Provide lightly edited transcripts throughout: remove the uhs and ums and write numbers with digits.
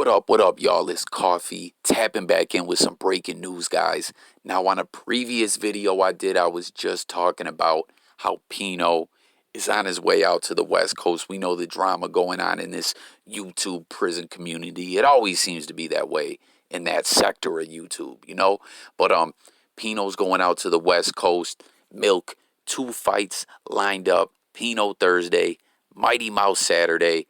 What up, y'all? It's Coffee, tapping back in with some breaking news, guys. Now, on a previous video I did, I was just talking about how Pino is on his way out to the West Coast. We know the drama going on in this YouTube prison community. It always seems to be that way in that sector of YouTube, you know? But Pino's going out to the West Coast. Milk, 2 fights lined up. Pino Thursday, Mighty Mouse Saturday.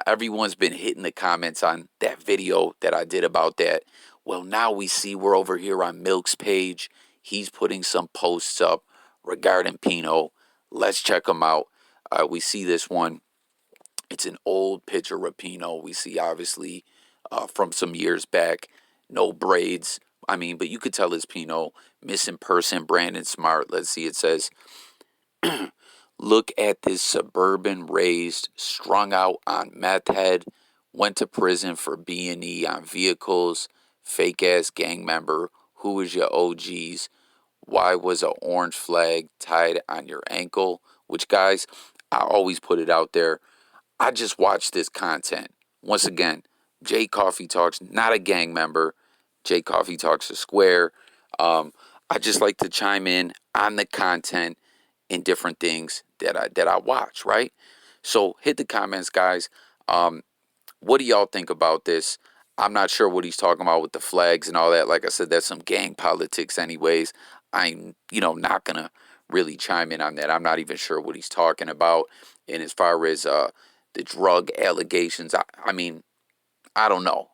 Everyone's been hitting the comments on that video that I did about that. Well, now we see we're over here on Milk's page. He's putting some posts up regarding Pino. Let's check them out. We see this one. It's an old picture of Pino. We see, obviously, from some years back. No braids. But you could tell it's Pino. Missing person, Brandon Smart. Let's see, it says... Look at this suburban raised, strung out on meth head, went to prison for B&E on vehicles, fake ass gang member, who is your OGs, why was a orange flag tied on your ankle? Which, guys, I always put it out there. I just watch this content. Once again, J Coffee Talks, not a gang member. J Coffee Talks is square. I just like to chime in on the content in different things that I watch, right? So hit the comments, guys. What do y'all think about this? I'm not sure what he's talking about with the flags and all that. Like I said, that's some gang politics anyways. I'm, not going to really chime in on that. I'm not even sure what he's talking about. And as far as the drug allegations, I don't know.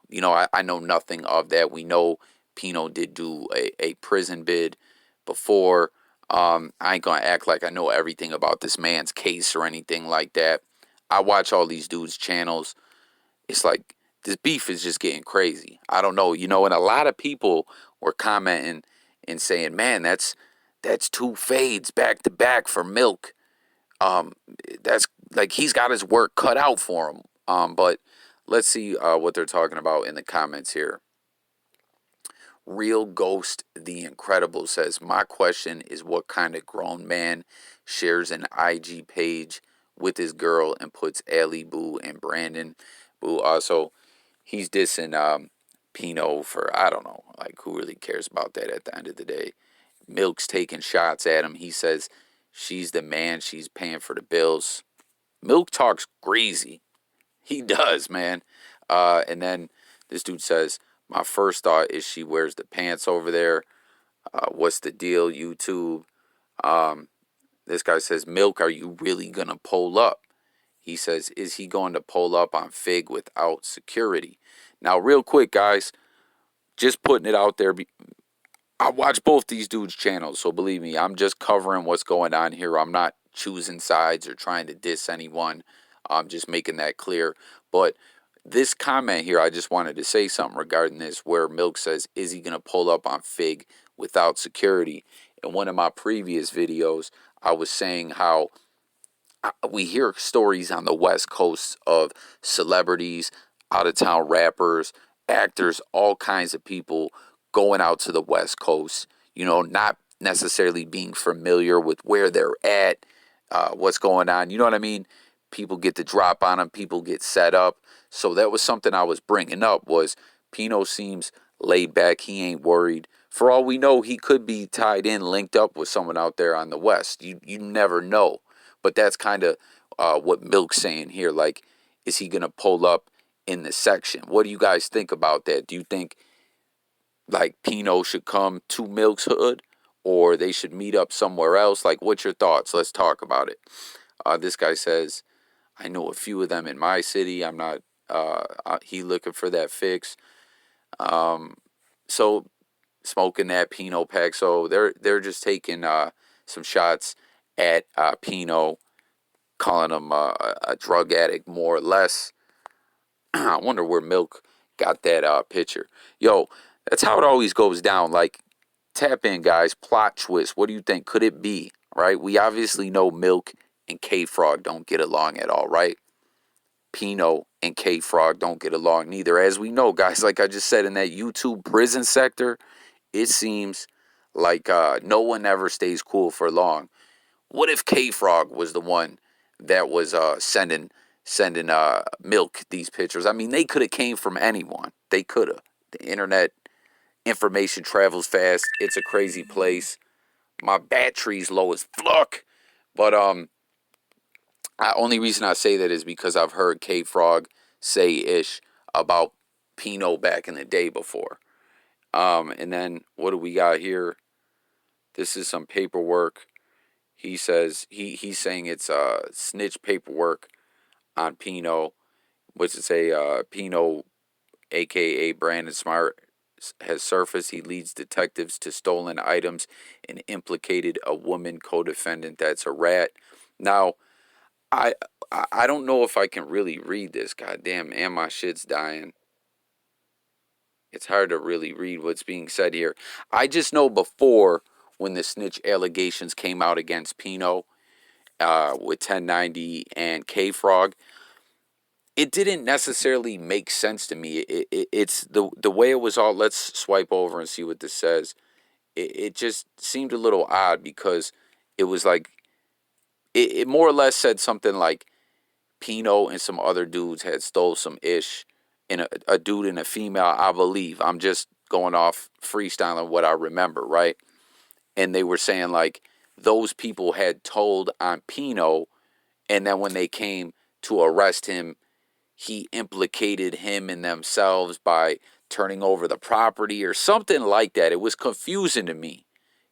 I know nothing of that. We know Pino did do a prison bid before. I ain't gonna act like I know everything about this man's case or anything like that. I watch all these dudes' channels. It's like this beef is just getting crazy. I don't know, and a lot of people were commenting and saying, "Man, that's 2 fades back to back for Milk." That's like he's got his work cut out for him. But let's see what they're talking about in the comments here. Real Ghost the Incredible says, my question is what kind of grown man shares an IG page with his girl and puts Allie Boo and Brandon Boo. So he's dissing Pino for, I don't know, like who really cares about that at the end of the day. Milk's taking shots at him. He says she's the man, she's paying for the bills. Milk talks greasy. He does, man. And then this dude says, my first thought is she wears the pants over there. What's the deal, YouTube? This guy says, Milk, are you really going to pull up? He says, is he going to pull up on Fig without security? Now, real quick, guys, just putting it out there. I watch both these dudes' channels, so believe me, I'm just covering what's going on here. I'm not choosing sides or trying to diss anyone. I'm just making that clear. But this comment here, I just wanted to say something regarding this, where Milk says, is he going to pull up on Fig without security? In one of my previous videos, I was saying how we hear stories on the West Coast of celebrities, out-of-town rappers, actors, all kinds of people going out to the West Coast, not necessarily being familiar with where they're at, what's going on. You know what I mean? People get the drop on them. People get set up. So that was something I was bringing up was Pino seems laid back. He ain't worried. For all we know, he could be tied in, linked up with someone out there on the West. You never know. But that's kind of what Milk's saying here. Like, is he going to pull up in the section? What do you guys think about that? Do you think, like, Pino should come to Milk's hood? Or they should meet up somewhere else? Like, what's your thoughts? Let's talk about it. This guy says, I know a few of them in my city. I'm not, he looking for that fix. So smoking that Pino pack. So they're just taking some shots at Pino, calling him a drug addict more or less. I wonder where Milk got that picture. Yo, that's how it always goes down. Like, tap in, guys. Plot twist. What do you think? Could it be? Right? We obviously know Milk and KFrog don't get along at all, right? Pino and KFrog don't get along neither. As we know, guys, like I just said, in that YouTube prison sector, it seems like no one ever stays cool for long. What if KFrog was the one that was sending sending Milk these pictures. I mean, they could have came from anyone. They could have. The internet information travels fast. It's a crazy place. My battery's low as fuck. But only reason I say that is because I've heard KFrog say ish about Pino back in the day before. And then what do we got here? This is some paperwork. He says he's saying it's snitch paperwork on Pino, which is a Pino, aka Brandon Smart, has surfaced. He leads detectives to stolen items and implicated a woman co-defendant that's a rat. Now, I I don't know if I can really read this. Goddamn, and my shit's dying. It's hard to really read what's being said here. I just know before, when the snitch allegations came out against Pino with 1090 and KFrog, it didn't necessarily make sense to me. It's the way it was all. Let's swipe over and see what this says. It just seemed a little odd because it was like it more or less said something like Pino and some other dudes had stole some ish, and a dude and a female, I believe. I'm just going off freestyling what I remember, right? And they were saying like those people had told on Pino, and then when they came to arrest him, he implicated him and themselves by turning over the property or something like that. It was confusing to me.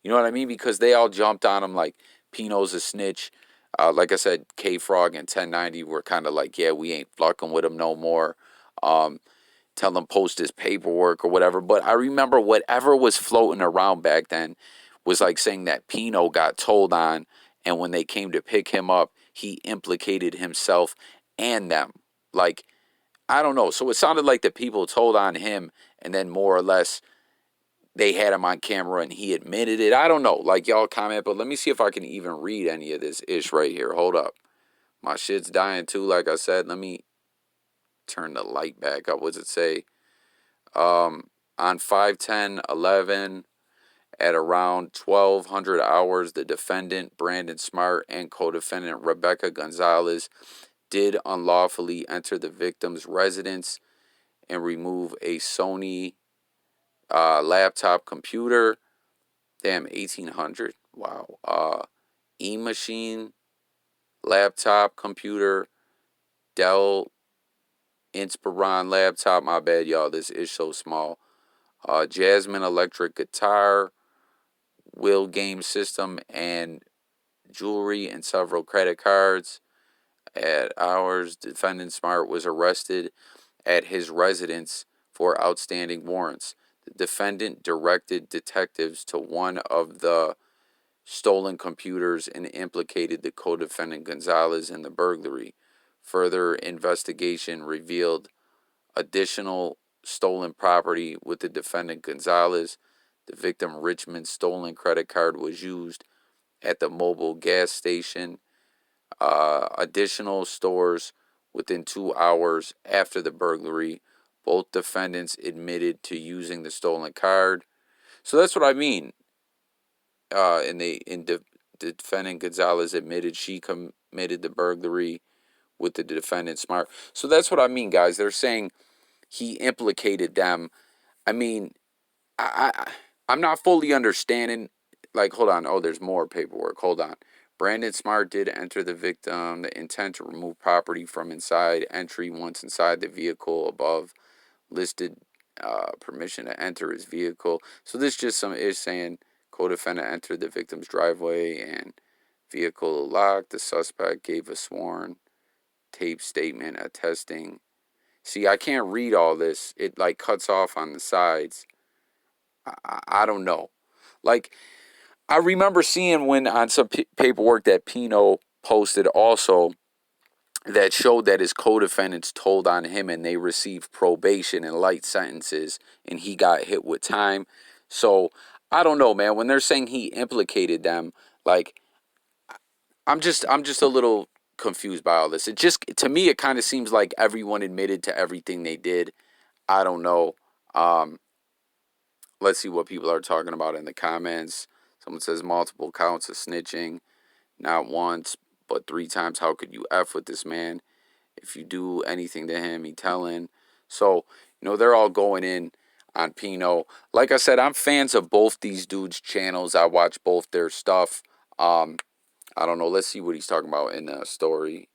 You know what I mean? Because they all jumped on him like Pino's a snitch. Like I said, KFrog and 1090 were kind of like, yeah, we ain't fucking with him no more. Tell him post his paperwork or whatever. But I remember whatever was floating around back then was like saying that Pino got told on, and when they came to pick him up, he implicated himself and them. Like, I don't know. So it sounded like the people told on him, and then more or less they had him on camera and he admitted it. I don't know. Like, y'all comment, but let me see if I can even read any of this ish right here. Hold up. My shit's dying too, like I said. Let me turn the light back up. What's it say? On 5/10/11 at around 1200 hours, the defendant, Brandon Smart, and co-defendant Rebecca Gonzalez did unlawfully enter the victim's residence and remove a Sony laptop computer. Damn, 1800. Wow. E-machine, laptop computer, Dell Inspiron laptop. My bad, y'all. This is so small. Jasmine electric guitar, wheel game system, and jewelry and several credit cards. At hours, defendant Smart was arrested at his residence for outstanding warrants. The defendant directed detectives to one of the stolen computers and implicated the co-defendant Gonzalez in the burglary. Further investigation revealed additional stolen property with the defendant Gonzalez. The victim Richmond's stolen credit card was used at the mobile gas station. Additional stores within 2 hours after the burglary. Both defendants admitted to using the stolen card. So that's what I mean. The defendant Gonzalez admitted she committed the burglary with the defendant Smart. So that's what I mean, guys. They're saying he implicated them. I mean, I'm not fully understanding. Like, hold on. Oh, there's more paperwork. Hold on. Brandon Smart did enter the victim. The intent to remove property from inside entry once inside the vehicle above listed permission to enter his vehicle. So this just some is saying co-defendant entered the victim's driveway and vehicle locked. The suspect gave a sworn tape statement attesting. See, I can't read all this. It like cuts off on the sides. I don't know. Like, I remember seeing when on some paperwork that Pino posted also that showed that his co-defendants told on him and they received probation and light sentences and he got hit with time. So I don't know, man. When they're saying he implicated them, like I'm just a little confused by all this. It just, to me, it kind of seems like everyone admitted to everything they did. I don't know. Um, let's see what people are talking about in the comments. Someone says multiple counts of snitching, not once but 3 times. How could you F with this man? If you do anything to him, he telling. So, they're all going in on Pino. Like I said, I'm fans of both these dudes' channels. I watch both their stuff. I don't know. Let's see what he's talking about in the story.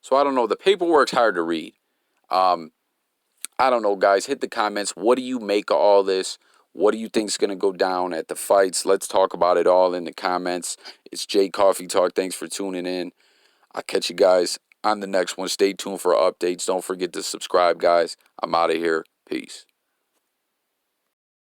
So I don't know. The paperwork's hard to read. Um, I don't know, guys. Hit the comments. What do you make of all this? What do you think's gonna go down at the fights? Let's talk about it all in the comments. It's Jay Coffee Talk. Thanks for tuning in. I'll catch you guys on the next one. Stay tuned for updates. Don't forget to subscribe, guys. I'm out of here. Peace.